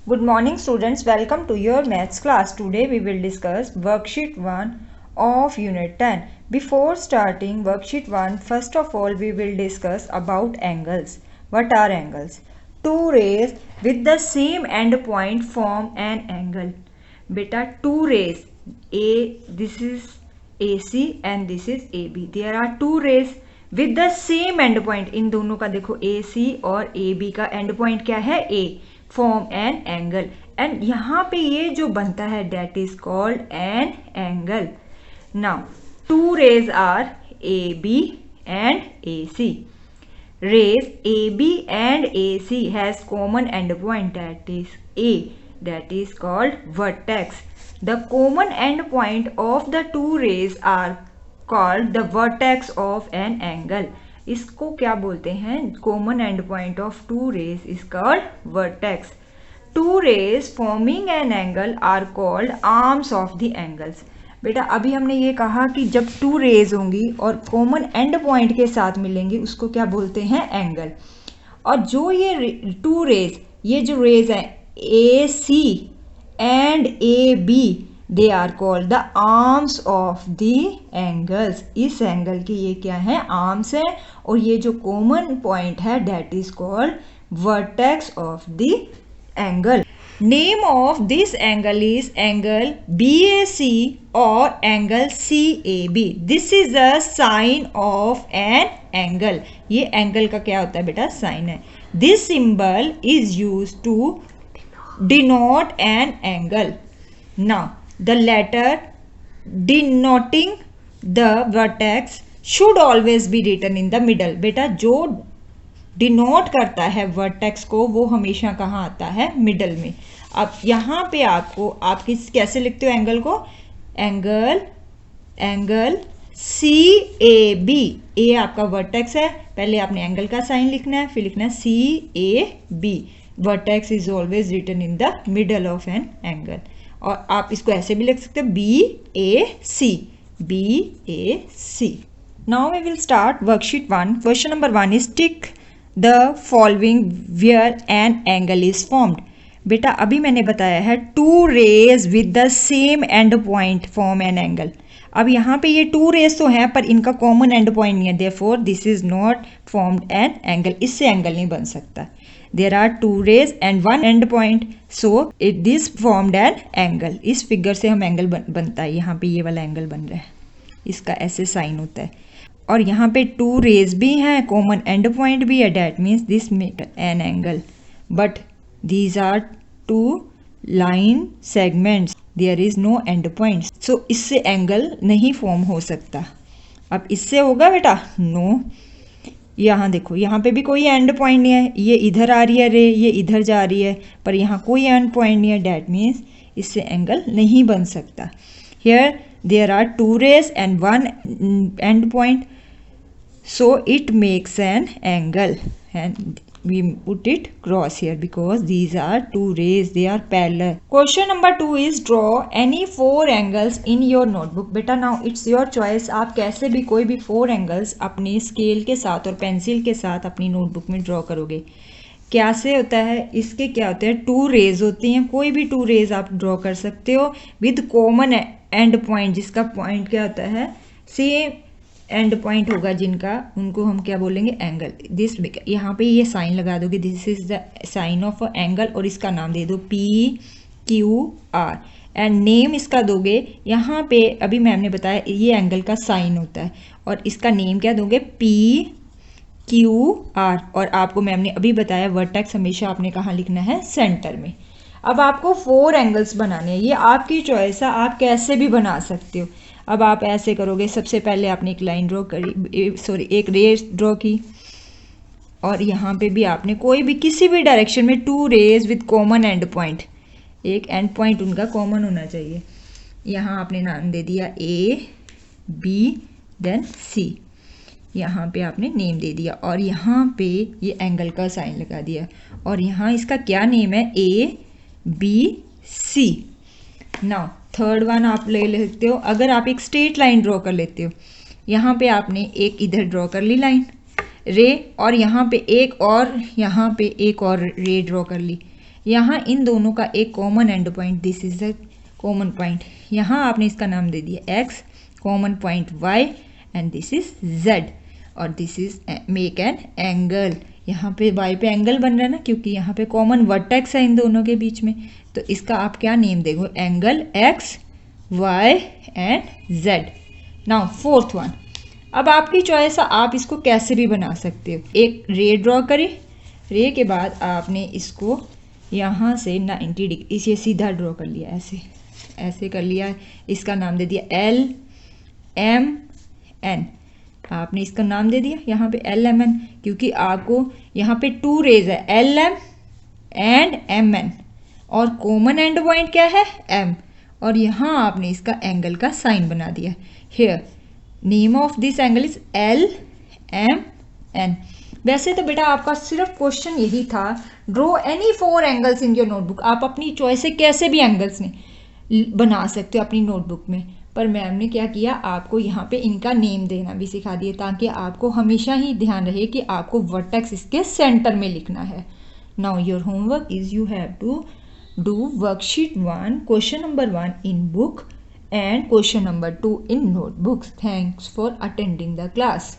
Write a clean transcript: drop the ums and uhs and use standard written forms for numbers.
Good morning students, welcome to your maths class. Today we will discuss worksheet 1 of unit 10. Before starting worksheet 1, first of all we will discuss about angles. What are angles? Two rays with the same end point form an angle. Beta, two rays, this is AC and this is AB. There are two rays with the same end point. इन दोनों का देखो AC और AB का end point क्या है? A. Form an angle and यहाँ पे ये जो बनता है that is called an angle. Now two rays are A B and A C. Rays AB and AC has common endpoint that is A, that is called vertex. The common endpoint of the two rays are called the vertex of an angle. इसको क्या बोलते हैं? Common endpoint of two rays is called vertex. Two rays forming an angle are called arms of the angles. बेटा अभी हमने ये कहा कि जब टू रेज होंगी और कॉमन एंड पॉइंट के साथ मिलेंगी उसको क्या बोलते हैं? एंगल. और जो ये टू रेज, ये जो रेज है A C and A B, they are called the arms of the angles. इस एंगल के ये क्या है? आर्म्स है. और ये जो कॉमन पॉइंट है that is called vertex of the angle. Name of this angle is angle BAC or angle CAB. This is a sign of an angle. ये angle का क्या होता है बेटा? Sign है. This symbol is used to denote an angle. Now the letter denoting the vertex should always be written in the middle. बेटा जो denote करता है वर्टेक्स को वो हमेशा कहाँ आता है? मिडल में. अब यहाँ पे आपको आप कैसे लिखते हो एंगल को? Angle C A B. ए आपका वर्टेक्स है, पहले आपने एंगल का साइन लिखना है, फिर लिखना है C A B. Vertex is always written in the middle of an angle. और आप इसको ऐसे भी लिख सकते हो B A C. B A C. Now we will start worksheet 1. Question number 1 is tick the following where an angle is formed. बेटा अभी मैंने बताया है two rays with the same end point form an angle. अब यहाँ पे ये to raise तो हैं पर इनका कॉमन एंड पॉइंट नहीं है, therefore this is not formed an angle. इससे एंगल नहीं बन सकता. There are two rays and one end point, so it this formed an angle. इस फिगर से हम एंगल बनता है. यहाँ पे ये वाला एंगल बन रहा है, इसका ऐसे साइन होता है. और यहाँ पे टू रेज भी हैं, कॉमन एंड पॉइंट भी है, that means this make an angle. But these are two line segments, there is no end point, so इससे एंगल नहीं फॉर्म हो सकता. अब इससे होगा बेटा? नो. यहाँ देखो यहाँ पे भी कोई एंड पॉइंट नहीं है, ये इधर आ रही है रे, ये इधर जा रही है, पर यहाँ कोई एंड पॉइंट नहीं है, डेट मीन्स इससे एंगल नहीं बन सकता. Here there are two rays and one end point, so it makes an angle and we put it cross here because these are two rays, they are parallel. Question number 2 is draw any four angles in your notebook. बेटा now it's your choice, आप कैसे भी कोई भी four angles अपनी scale के साथ और पेंसिल के साथ अपनी नोटबुक में ड्रॉ करोगे. कैसे होता है? इसके क्या होते हैं? टू रेज होती हैं, कोई भी टू रेज आप ड्रॉ कर सकते हो विद कॉमन एंड पॉइंट, जिसका पॉइंट क्या होता है? सेम एंड पॉइंट होगा जिनका, उनको हम क्या बोलेंगे? एंगल. दिस यहाँ पे ये साइन लगा दोगे, this is the sign of angle, और इसका नाम दे दो P Q R and name इसका दोगे. यहाँ पे अभी मैम ने बताया ये एंगल का साइन होता है और इसका नेम क्या दोगे? P Q are. और आपको मैम ने अभी बताया वर्टेक्स हमेशा आपने कहाँ लिखना है? सेंटर में. अब आपको फोर एंगल्स बनाने हैं, ये आपकी चॉइस है, आप कैसे भी बना सकते हो. अब आप ऐसे करोगे, सबसे पहले आपने एक लाइन ड्रॉ करी, सॉरी एक रेज ड्रॉ की, और यहाँ पे भी आपने कोई भी किसी भी डायरेक्शन में two rays with common end point, एक एंड पॉइंट उनका कॉमन होना चाहिए. यहाँ आपने नाम दे दिया ए बी देन सी. यहाँ पे आपने नेम दे दिया और यहाँ पे ये एंगल का साइन लगा दिया, और यहाँ इसका क्या नेम है? A B C. Now third one आप ले लेते हो. अगर आप एक स्ट्रेट लाइन ड्रॉ कर लेते हो, यहाँ पे आपने एक इधर ड्रॉ कर ली लाइन रे, और यहाँ पे एक और रे ड्रॉ कर ली. यहाँ इन दोनों का एक common end point, this is the common point, यहाँ आपने इसका नाम दे दिया x, common point y and this is z और this is make an angle. यहाँ पे y पे एंगल बन रहा है ना, क्योंकि यहाँ पे कॉमन वर्टेक्स है इन दोनों के बीच में, तो इसका आप क्या नेम देखो, angle x y and z। Now fourth one, अब आपकी चॉइस है, आप इसको कैसे भी बना सकते हो। एक रे ड्रॉ करें, रे के बाद आपने इसको यहाँ से 90 डिग्री इसे सीधा ड्रॉ कर लिया, ऐसे ऐसे कर लिया, इसका नाम दे दिया एल एम एन, आपने इसका नाम दे दिया यहाँ पे एल एम एन, क्योंकि आपको यहाँ पे 2 रेज है, L M and M N, और कॉमन एंड पॉइंट क्या है, एम, और यहाँ आपने इसका एंगल का साइन बना दिया। Here name of this angle is L M N. वैसे तो बेटा आपका सिर्फ क्वेश्चन यही था, draw any 4 angles in your notebook, आप अपनी चॉइस से कैसे भी एंगल्स बना सकते हो अपनी नोटबुक में, पर मैम ने क्या किया, आपको यहाँ पे इनका नेम देना भी सिखा दिया, ताकि आपको हमेशा ही ध्यान रहे कि आपको वर्टेक्स इसके सेंटर में लिखना है। Now your homework is you have to do worksheet 1 question number 1 in book and question number 2 in notebooks. Thanks for attending the class.